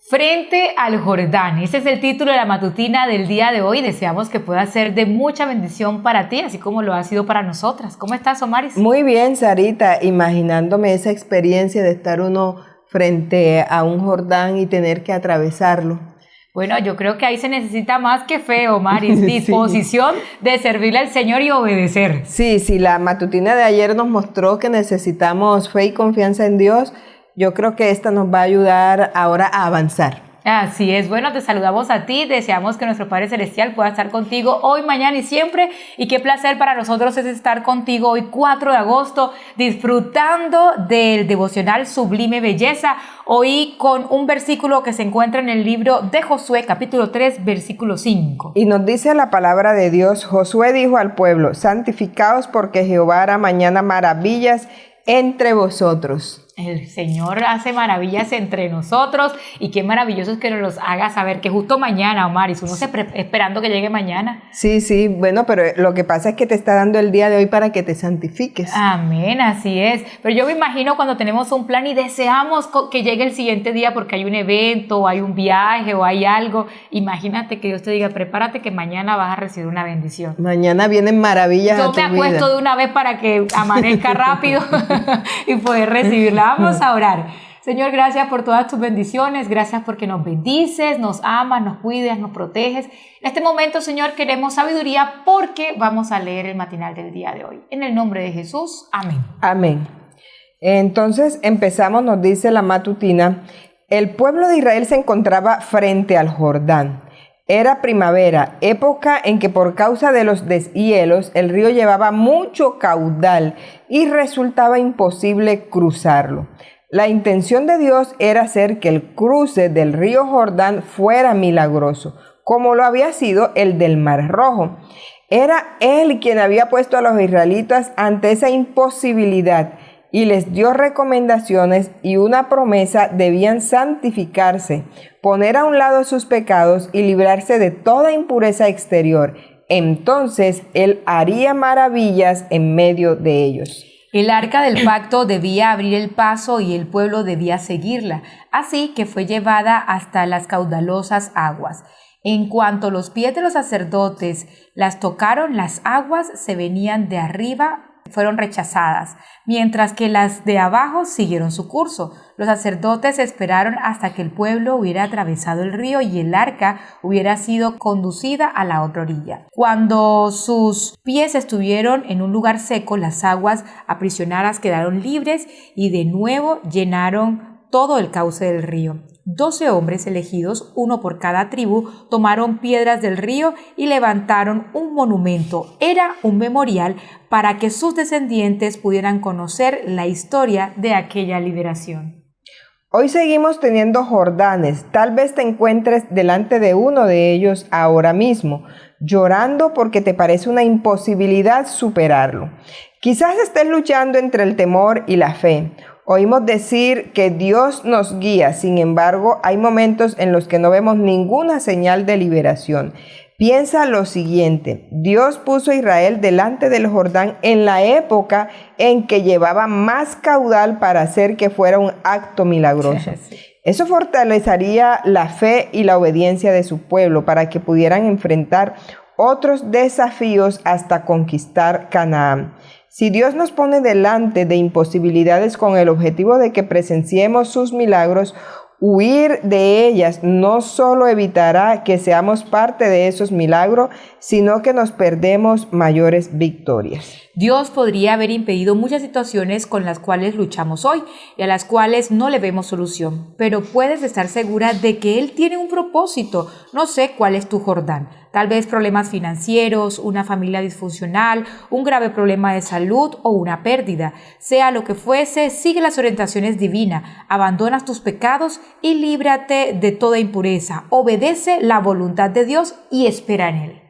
Frente al Jordán. Ese es el título de la matutina del día de hoy. Deseamos que pueda ser de mucha bendición para ti, así como lo ha sido para nosotras. ¿Cómo estás, Omaris? Muy bien, Sarita, imaginándome esa experiencia de estar uno frente a un Jordán y tener que atravesarlo. Bueno, yo creo que ahí se necesita más que fe, Omaris, disposición de servirle al Señor y obedecer. Sí, la matutina de ayer nos mostró que necesitamos fe y confianza en Dios. Yo creo que esta nos va a ayudar ahora a avanzar. Así es, bueno, te saludamos a ti, deseamos que nuestro Padre Celestial pueda estar contigo hoy, mañana y siempre, y qué placer para nosotros es estar contigo hoy 4 de agosto, disfrutando del devocional Sublime Belleza, hoy con un versículo que se encuentra en el libro de Josué, capítulo 3, versículo 5. Y nos dice la palabra de Dios: Josué dijo al pueblo: santificaos, porque Jehová hará mañana maravillas entre vosotros. El Señor hace maravillas entre nosotros y qué maravilloso es que nos los haga saber que justo mañana, Omaris, uno se esperando que llegue mañana. Sí, bueno, pero lo que pasa es que te está dando el día de hoy para que te santifiques. Amén, así es. Pero yo me imagino cuando tenemos un plan y deseamos que llegue el siguiente día porque hay un evento, o hay un viaje, o hay algo. Imagínate que Dios te diga: prepárate que mañana vas a recibir una bendición. Mañana vienen maravillas a tu vida. Yo me acuesto de una vez para que amanezca rápido y poder recibirla. Vamos a orar. Señor, gracias por todas tus bendiciones, gracias porque nos bendices, nos amas, nos cuidas, nos proteges. En este momento, Señor, queremos sabiduría porque vamos a leer el matinal del día de hoy. En el nombre de Jesús, amén. Amén. Entonces empezamos, nos dice la matutina: el pueblo de Israel se encontraba frente al Jordán. Era primavera, época en que por causa de los deshielos el río llevaba mucho caudal y resultaba imposible cruzarlo. La intención de Dios era hacer que el cruce del río Jordán fuera milagroso, como lo había sido el del Mar Rojo. Era Él quien había puesto a los israelitas ante esa imposibilidad y les dio recomendaciones y una promesa: debían santificarse, poner a un lado sus pecados y librarse de toda impureza exterior. Entonces Él haría maravillas en medio de ellos. El arca del pacto debía abrir el paso y el pueblo debía seguirla, así que fue llevada hasta las caudalosas aguas. En cuanto los pies de los sacerdotes las tocaron, las aguas se venían de arriba, fueron rechazadas, mientras que las de abajo siguieron su curso. Los sacerdotes esperaron hasta que el pueblo hubiera atravesado el río y el arca hubiera sido conducida a la otra orilla. Cuando sus pies estuvieron en un lugar seco, las aguas aprisionadas quedaron libres y de nuevo llenaron todo el cauce del río. 12 hombres elegidos, uno por cada tribu, tomaron piedras del río y levantaron un monumento. Era un memorial para que sus descendientes pudieran conocer la historia de aquella liberación. Hoy seguimos teniendo Jordanes. Tal vez te encuentres delante de uno de ellos ahora mismo, llorando porque te parece una imposibilidad superarlo. Quizás estés luchando entre el temor y la fe. Oímos decir que Dios nos guía, sin embargo, hay momentos en los que no vemos ninguna señal de liberación. Piensa lo siguiente: Dios puso a Israel delante del Jordán en la época en que llevaba más caudal para hacer que fuera un acto milagroso. Eso fortalecería la fe y la obediencia de su pueblo para que pudieran enfrentar otros desafíos hasta conquistar Canaán. Si Dios nos pone delante de imposibilidades con el objetivo de que presenciemos sus milagros, huir de ellas no solo evitará que seamos parte de esos milagros, sino que nos perdemos mayores victorias. Dios podría haber impedido muchas situaciones con las cuales luchamos hoy y a las cuales no le vemos solución, pero puedes estar segura de que Él tiene un propósito. No sé cuál es tu Jordán. Tal vez problemas financieros, una familia disfuncional, un grave problema de salud o una pérdida. Sea lo que fuese, sigue las orientaciones divinas, abandona tus pecados y líbrate de toda impureza. Obedece la voluntad de Dios y espera en Él.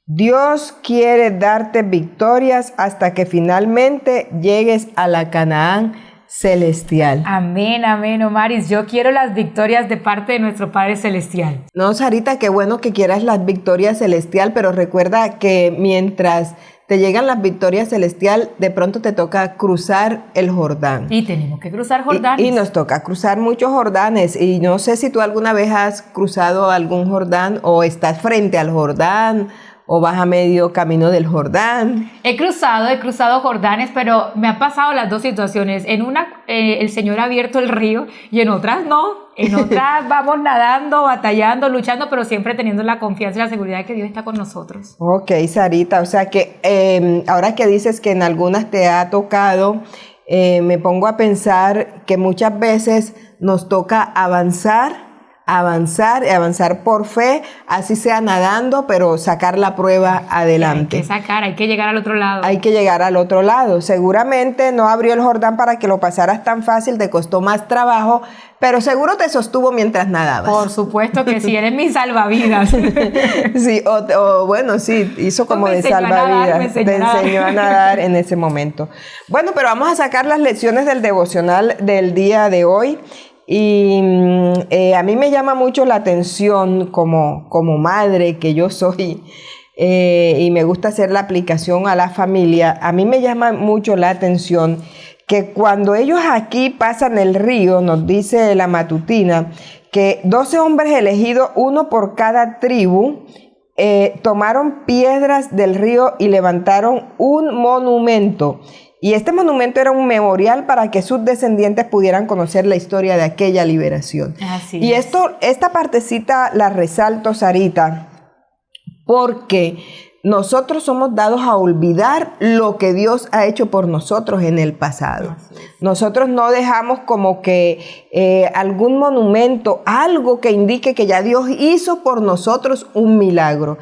Dios quiere darte victorias hasta que finalmente llegues a la Canaán celestial. Amén, amén, Omaris. Yo quiero las victorias de parte de nuestro Padre Celestial. No, Sarita, qué bueno que quieras las victorias celestial, pero recuerda que mientras te llegan las victorias celestial, de pronto te toca cruzar el Jordán. Y tenemos que cruzar Jordanes. Y nos toca cruzar muchos Jordanes. Y no sé si tú alguna vez has cruzado algún Jordán o estás frente al Jordán o vas a medio camino del Jordán. He cruzado Jordanes, pero me han pasado las dos situaciones. En una, el Señor ha abierto el río y en otras no. En otras vamos nadando, batallando, luchando, pero siempre teniendo la confianza y la seguridad de que Dios está con nosotros. Ok, Sarita, o sea que ahora que dices que en algunas te ha tocado, me pongo a pensar que muchas veces nos toca avanzar por fe, así sea nadando, pero sacar la prueba adelante. Hay que llegar al otro lado. Hay que llegar al otro lado. Seguramente no abrió el Jordán para que lo pasaras tan fácil, te costó más trabajo, pero seguro te sostuvo mientras nadabas. Por supuesto que sí, eres mi salvavidas. Sí, bueno, sí, hizo como de salvavidas. Te enseñó a nadar en ese momento. Bueno, pero vamos a sacar las lecciones del devocional del día de hoy. Y a mí me llama mucho la atención como madre que yo soy, y me gusta hacer la aplicación a la familia. A mí me llama mucho la atención que cuando ellos aquí pasan el río, nos dice la matutina, que 12 hombres elegidos, uno por cada tribu, tomaron piedras del río y levantaron un monumento. Y este monumento era un memorial para que sus descendientes pudieran conocer la historia de aquella liberación. Así y es. Esta partecita la resalto, Sarita, porque nosotros somos dados a olvidar lo que Dios ha hecho por nosotros en el pasado. Nosotros no dejamos como que algún monumento, algo que indique que ya Dios hizo por nosotros un milagro.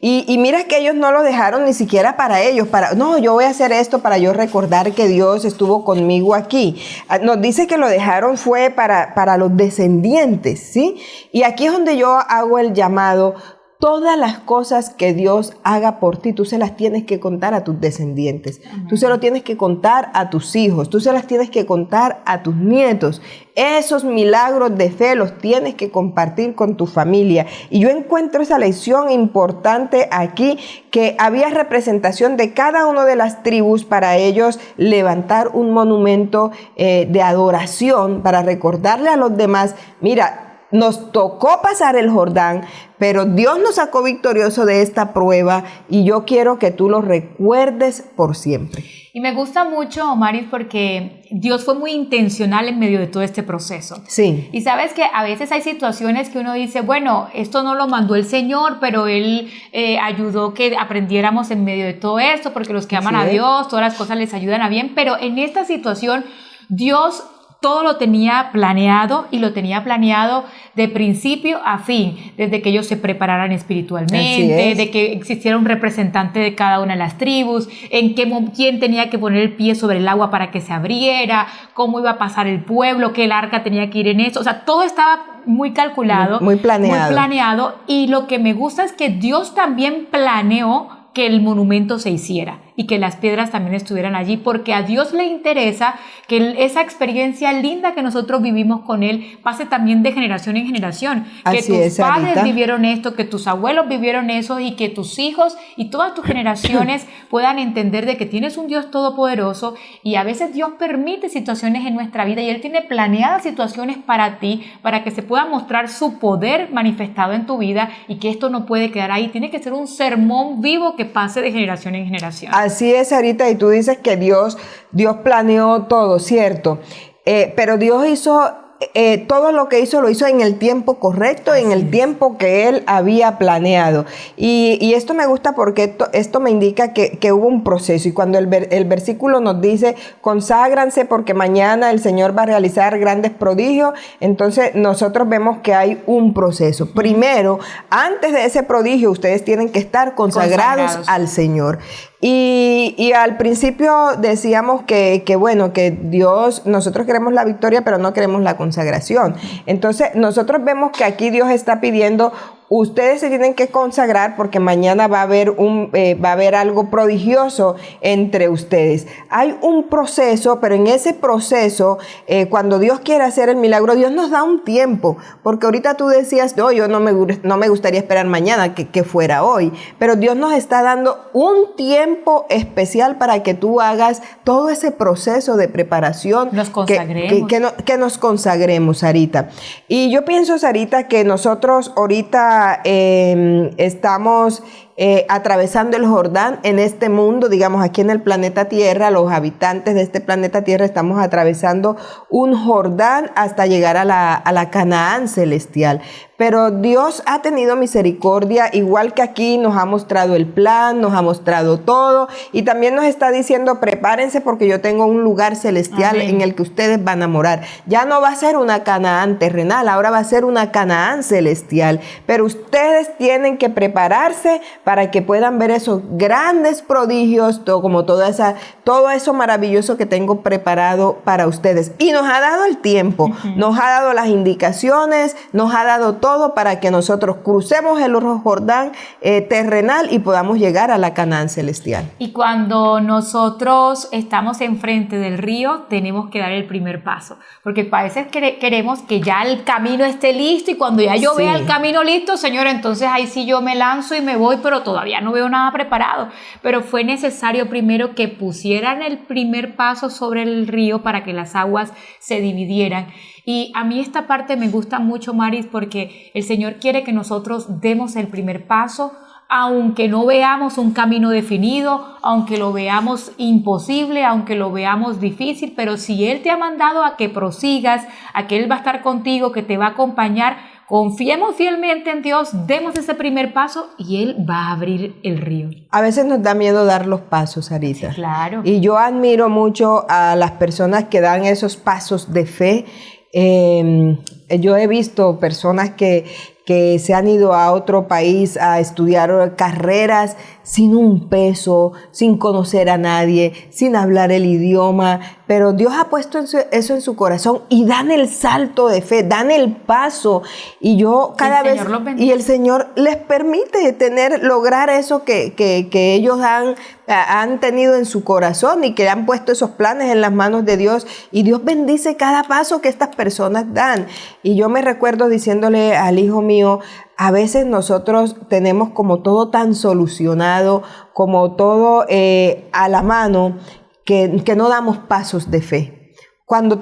Y mira que ellos no lo dejaron ni siquiera para ellos, no, yo voy a hacer esto para yo recordar que Dios estuvo conmigo aquí. Nos dice que lo dejaron fue para los descendientes, ¿sí? Y aquí es donde yo hago el llamado. Todas las cosas que Dios haga por ti, tú se las tienes que contar a tus descendientes. Tú se lo tienes que contar a tus hijos. Tú se las tienes que contar a tus nietos. Esos milagros de fe los tienes que compartir con tu familia. Y yo encuentro esa lección importante aquí, que había representación de cada una de las tribus para ellos levantar un monumento de adoración para recordarle a los demás, mira, nos tocó pasar el Jordán, pero Dios nos sacó victorioso de esta prueba y yo quiero que tú lo recuerdes por siempre. Y me gusta mucho, Omaris, porque Dios fue muy intencional en medio de todo este proceso. Sí. Y sabes que a veces hay situaciones que uno dice, bueno, esto no lo mandó el Señor, pero Él ayudó que aprendiéramos en medio de todo esto, porque los que aman a Dios, todas las cosas les ayudan a bien. Pero en esta situación, Dios todo lo tenía planeado, y lo tenía planeado de principio a fin, desde que ellos se prepararan espiritualmente, de que existiera un representante de cada una de las tribus, quién tenía que poner el pie sobre el agua para que se abriera, cómo iba a pasar el pueblo, qué el arca tenía que ir en eso. O sea, todo estaba muy calculado, muy planeado. Y lo que me gusta es que Dios también planeó que el monumento se hiciera y que las piedras también estuvieran allí, porque a Dios le interesa que esa experiencia linda que nosotros vivimos con Él pase también de generación en generación. Que tus padres vivieron esto, que tus abuelos vivieron eso, y que tus hijos y todas tus generaciones puedan entender de que tienes un Dios todopoderoso, y a veces Dios permite situaciones en nuestra vida y Él tiene planeadas situaciones para ti, para que se pueda mostrar su poder manifestado en tu vida, y que esto no puede quedar ahí, tiene que ser un sermón vivo que pase de generación en generación. Así es, Sarita, y tú dices que Dios planeó todo, ¿cierto? Pero Dios hizo todo lo que hizo, lo hizo en el tiempo correcto, en el tiempo que Él había planeado. Y esto me gusta porque esto me indica que hubo un proceso. Y cuando el versículo nos dice, conságranse porque mañana el Señor va a realizar grandes prodigios, entonces nosotros vemos que hay un proceso. Primero, antes de ese prodigio, ustedes tienen que estar consagrados al Señor. Y al principio decíamos que bueno, que Dios, nosotros queremos la victoria, pero no queremos la consagración. Entonces, nosotros vemos que aquí Dios está pidiendo ustedes se tienen que consagrar porque mañana va a haber algo prodigioso entre ustedes. Hay un proceso, pero en ese proceso, cuando Dios quiere hacer el milagro, Dios nos da un tiempo, porque ahorita tú decías, yo no me gustaría esperar mañana que fuera hoy, pero Dios nos está dando un tiempo especial para que tú hagas todo ese proceso de preparación. Nos consagremos. Que nos consagremos, Sarita. Y yo pienso, Sarita, que nosotros ahorita estamos atravesando el Jordán en este mundo, digamos aquí en el planeta Tierra, los habitantes de este planeta Tierra estamos atravesando un Jordán hasta llegar a la Canaán celestial. Pero Dios ha tenido misericordia, igual que aquí nos ha mostrado el plan, nos ha mostrado todo y también nos está diciendo prepárense porque yo tengo un lugar celestial. Amén. En el que ustedes van a morar. Ya no va a ser una Canaán terrenal, ahora va a ser una Canaán celestial. Pero ustedes tienen que prepararse para que puedan ver esos grandes prodigios, todo eso maravilloso que tengo preparado para ustedes. Y nos ha dado el tiempo, nos ha dado las indicaciones, nos ha dado todo para que nosotros crucemos el Jordán terrenal y podamos llegar a la Canaán celestial. Y cuando nosotros estamos enfrente del río, tenemos que dar el primer paso, porque a veces queremos que ya el camino esté listo y cuando ya yo vea el camino listo, Señor, entonces ahí sí yo me lanzo y me voy, pero todavía no veo nada preparado. Pero fue necesario primero que pusieran el primer paso sobre el río para que las aguas se dividieran. Y a mí esta parte me gusta mucho, Maris, porque el Señor quiere que nosotros demos el primer paso, aunque no veamos un camino definido, aunque lo veamos imposible, aunque lo veamos difícil, pero si Él te ha mandado a que prosigas, a que Él va a estar contigo, que te va a acompañar, confiemos fielmente en Dios, demos ese primer paso y Él va a abrir el río. A veces nos da miedo dar los pasos, Sarita. Sí, claro. Y yo admiro mucho a las personas que dan esos pasos de fe. Yo he visto personas que se han ido a otro país a estudiar carreras sin un peso, sin conocer a nadie, sin hablar el idioma, pero Dios ha puesto eso en su corazón y dan el salto de fe, dan el paso y yo cada vez, y el Señor les permite lograr eso que ellos han tenido en su corazón y que han puesto esos planes en las manos de Dios y Dios bendice cada paso que estas personas dan. Y yo me recuerdo diciéndole al hijo mío, a veces nosotros tenemos como todo tan solucionado, como todo a la mano, que no damos pasos de fe. Cuando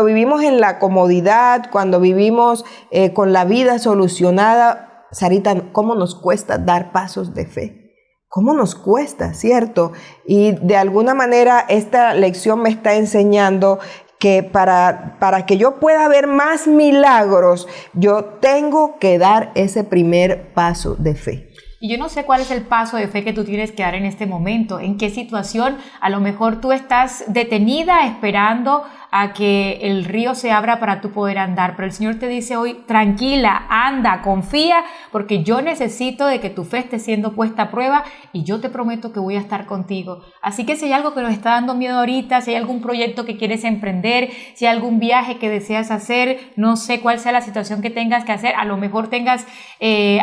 vivimos en la comodidad, cuando vivimos con la vida solucionada, Sarita, ¿cómo nos cuesta dar pasos de fe? ¿Cómo nos cuesta, cierto? Y de alguna manera esta lección me está enseñando que para que yo pueda ver más milagros, yo tengo que dar ese primer paso de fe. Y yo no sé cuál es el paso de fe que tú tienes que dar en este momento, en qué situación a lo mejor tú estás detenida esperando a que el río se abra para tú poder andar, pero el Señor te dice hoy, tranquila, anda, confía, porque yo necesito de que tu fe esté siendo puesta a prueba y yo te prometo que voy a estar contigo. Así que si hay algo que nos está dando miedo ahorita, si hay algún proyecto que quieres emprender, si hay algún viaje que deseas hacer, no sé cuál sea la situación que tengas que hacer, a lo mejor tengas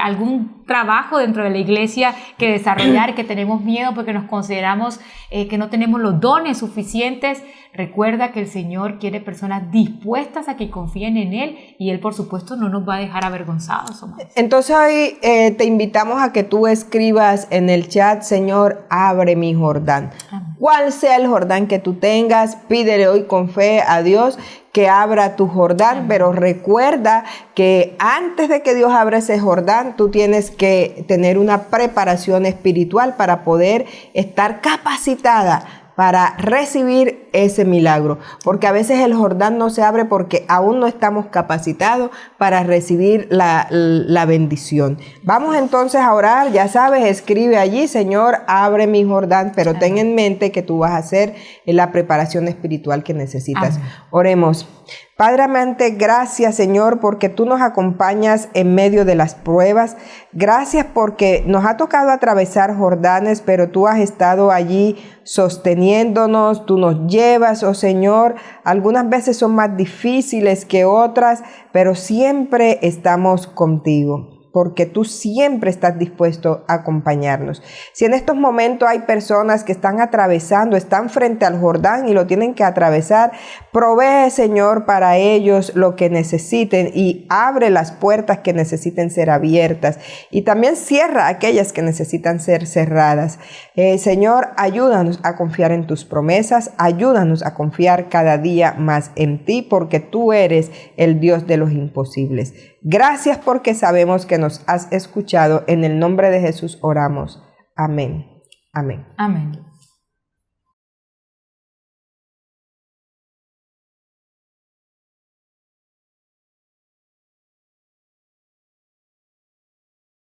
algún trabajo dentro de la iglesia que desarrollar, que tenemos miedo porque nos consideramos que no tenemos los dones suficientes. Recuerda que el Señor quiere personas dispuestas a que confíen en Él y Él, por supuesto, no nos va a dejar avergonzados. Entonces hoy te invitamos a que tú escribas en el chat, Señor, abre mi Jordán. Amén. Cuál sea el Jordán que tú tengas, pídele hoy con fe a Dios que abra tu Jordán. Amén. Pero recuerda que antes de que Dios abra ese Jordán, tú tienes que tener una preparación espiritual para poder estar capacitada para recibir ese milagro, porque a veces el Jordán no se abre porque aún no estamos capacitados para recibir la bendición. Vamos entonces a orar, ya sabes, escribe allí, Señor, abre mi Jordán, pero ten en mente que tú vas a hacer la preparación espiritual que necesitas. Amén. Oremos. Padre amante, gracias Señor porque tú nos acompañas en medio de las pruebas. Gracias porque nos ha tocado atravesar Jordanes, pero tú has estado allí sosteniéndonos, tú nos llevas, oh Señor. Algunas veces son más difíciles que otras, pero siempre estamos contigo. porque tú siempre estás dispuesto a acompañarnos. Si en estos momentos hay personas que están atravesando, están frente al Jordán y lo tienen que atravesar, provee, Señor, para ellos lo que necesiten y abre las puertas que necesiten ser abiertas y también cierra aquellas que necesitan ser cerradas. Señor, ayúdanos a confiar en tus promesas, ayúdanos a confiar cada día más en ti, porque tú eres el Dios de los imposibles. Gracias porque sabemos que nos has escuchado. En el nombre de Jesús oramos. Amén. Amén. Amén.